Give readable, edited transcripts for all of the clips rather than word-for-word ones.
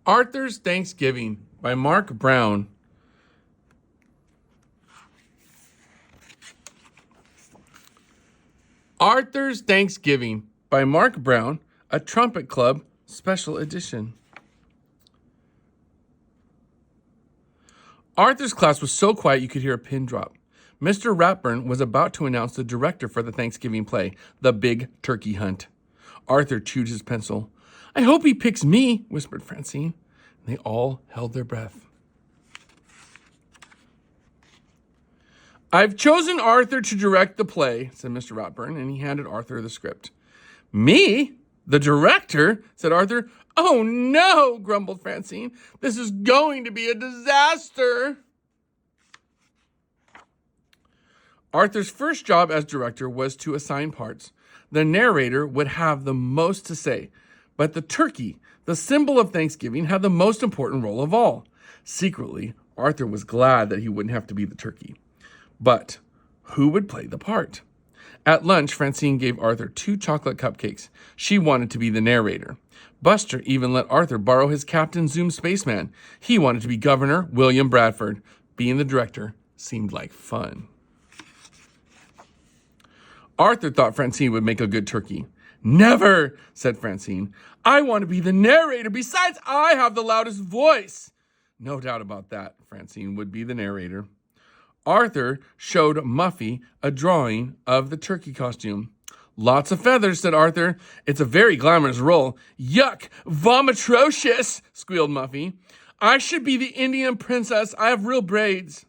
Arthur's Thanksgiving by Marc Brown. Arthur's Thanksgiving by Marc Brown, a Trumpet Club special edition. Arthur's class was so quiet you could hear a pin drop. Mr. Ratburn was about to announce the director for the Thanksgiving play, The Big Turkey Hunt. Arthur chewed his pencil. "I hope he picks me," whispered Francine. They all held their breath. "I've chosen Arthur to direct the play," said Mr. Ratburn, and he handed Arthur the script. "Me? The director?" said Arthur. "Oh, no," grumbled Francine. "This is going to be a disaster." Arthur's first job as director was to assign parts. The narrator would have the most to say, but the turkey, the symbol of Thanksgiving, had the most important role of all. Secretly, Arthur was glad that he wouldn't have to be the turkey. But who would play the part? At lunch, Francine gave Arthur 2 chocolate cupcakes. She wanted to be the narrator. Buster even let Arthur borrow his Captain Zoom spaceman. He wanted to be Governor William Bradford. Being the director seemed like fun. Arthur thought Francine would make a good turkey. "Never," said Francine. "I want to be the narrator. Besides, I have the loudest voice." No doubt about that. Francine would be the narrator. Arthur showed Muffy a drawing of the turkey costume. "Lots of feathers," said Arthur. "It's a very glamorous role." "Yuck! Vomitrocious!" squealed Muffy. "I should be the Indian princess. I have real braids."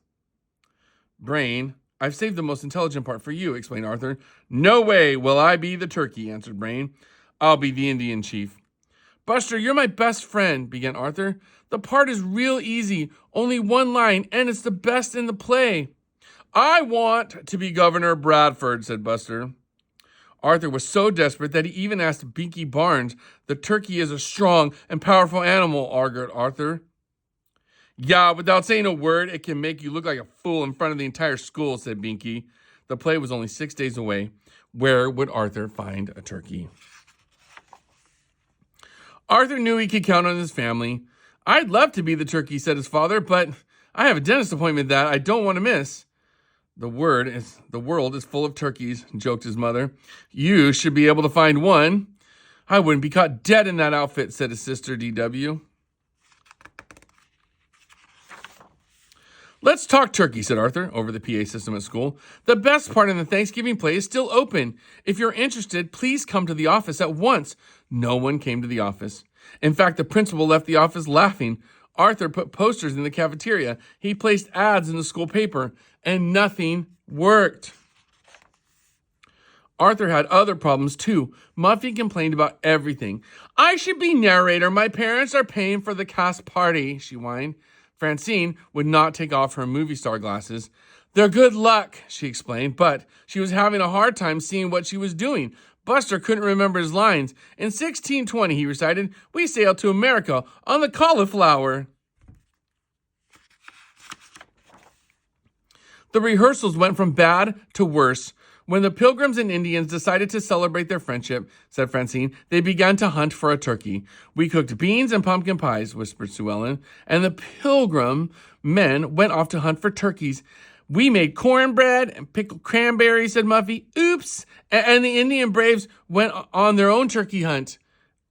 "Brain, I've saved the most intelligent part for you," explained Arthur. "No way will I be the turkey," answered Brain. "I'll be the Indian chief." "Buster, you're my best friend," began Arthur. "The part is real easy, only 1 line, and it's the best in the play." "I want to be Governor Bradford," said Buster. Arthur was so desperate that he even asked Binky Barnes. "The turkey is a strong and powerful animal," argued Arthur. "Yeah, without saying a word, it can make you look like a fool in front of the entire school," said Binky. The play was only 6 days away. Where would Arthur find a turkey? Arthur knew he could count on his family. "I'd love to be the turkey," said his father, "but I have a dentist appointment that I don't want to miss." The world is full of turkeys," joked his mother. "You should be able to find one." "I wouldn't be caught dead in that outfit," said his sister DW. "Let's talk turkey," said Arthur over the PA system at school. "The best part in the Thanksgiving play is still open. If you're interested, please come to the office at once." No one came to the office. In fact, the principal left the office laughing. Arthur put posters in the cafeteria. He placed ads in the school paper, and nothing worked. Arthur had other problems too. Muffy complained about everything. "I should be narrator. My parents are paying for the cast party," she whined. Francine would not take off her movie star glasses. "They're good luck," she explained, but she was having a hard time seeing what she was doing. Buster couldn't remember his lines. In 1620, he recited, "We sailed to America on the cauliflower." The rehearsals went from bad to worse. When the Pilgrims and Indians decided to celebrate their friendship, said Francine, they began to hunt for a turkey. "We cooked beans and pumpkin pies," whispered Sue Ellen, and the Pilgrim men went off to hunt for turkeys. "We made cornbread and pickled cranberries," said Muffy. "Oops!" And the Indian braves went on their own turkey hunt.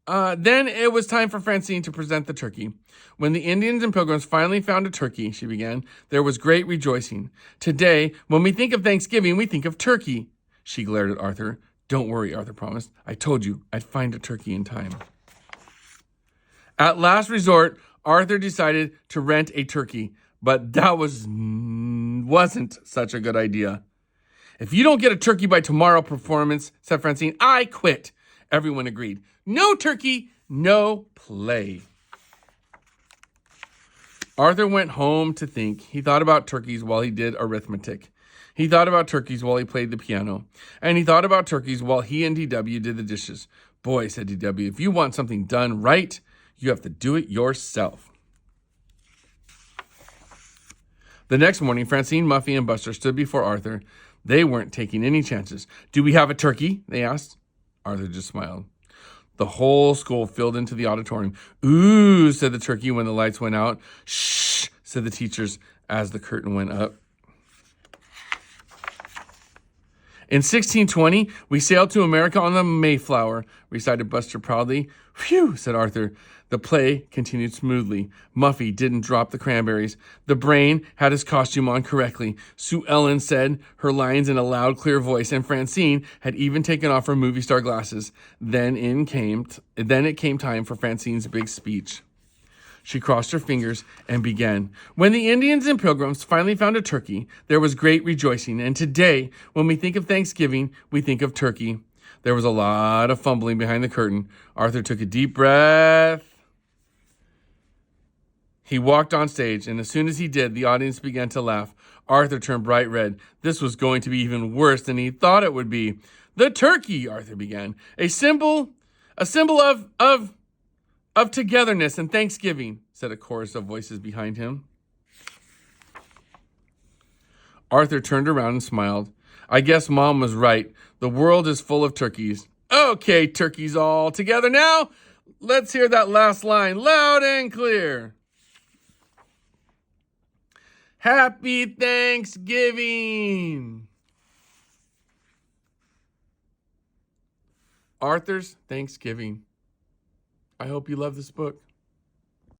Then it was time for Francine to present the turkey. "When the Indians and Pilgrims finally found a turkey," she began, "there was great rejoicing. Today, when we think of Thanksgiving, we think of turkey." She glared at Arthur. "Don't worry," Arthur promised. "I told you I'd find a turkey in time." At last resort, Arthur decided to rent a turkey, but that wasn't such a good idea. "If you don't get a turkey by tomorrow performance," said Francine, "I quit." Everyone agreed. No turkey, no play. Arthur went home to think. He thought about turkeys while he did arithmetic. He thought about turkeys while he played the piano. And he thought about turkeys while he and DW did the dishes. "Boy," said DW, "if you want something done right, you have to do it yourself." The next morning, Francine, Muffy, and Buster stood before Arthur. They weren't taking any chances. "Do we have a turkey?" they asked. Arthur just smiled. The whole school filled into the auditorium. Ooh, said the turkey when the lights went out. Shh, said the teachers as the curtain went up. In 1620, we sailed to America on the Mayflower, recited Buster proudly. Phew, said Arthur. The play continued smoothly. Muffy didn't drop the cranberries. The Brain had his costume on correctly. Sue Ellen said her lines in a loud, clear voice, and Francine had even taken off her movie star glasses. Then it came time for Francine's big speech. She crossed her fingers and began. When the Indians and Pilgrims finally found a turkey, there was great rejoicing. And today, when we think of Thanksgiving, we think of turkey. There was a lot of fumbling behind the curtain. Arthur took a deep breath. He walked on stage, and as soon as he did, the audience began to laugh. Arthur turned bright red. This was going to be even worse than he thought it would be. The turkey, Arthur began. A symbol of togetherness and Thanksgiving, said a chorus of voices behind him. Arthur turned around and smiled. I guess Mom was right. The world is full of turkeys. Okay, turkeys all together now. Let's hear that last line loud and clear. Happy Thanksgiving. Arthur's Thanksgiving. I hope you love this book.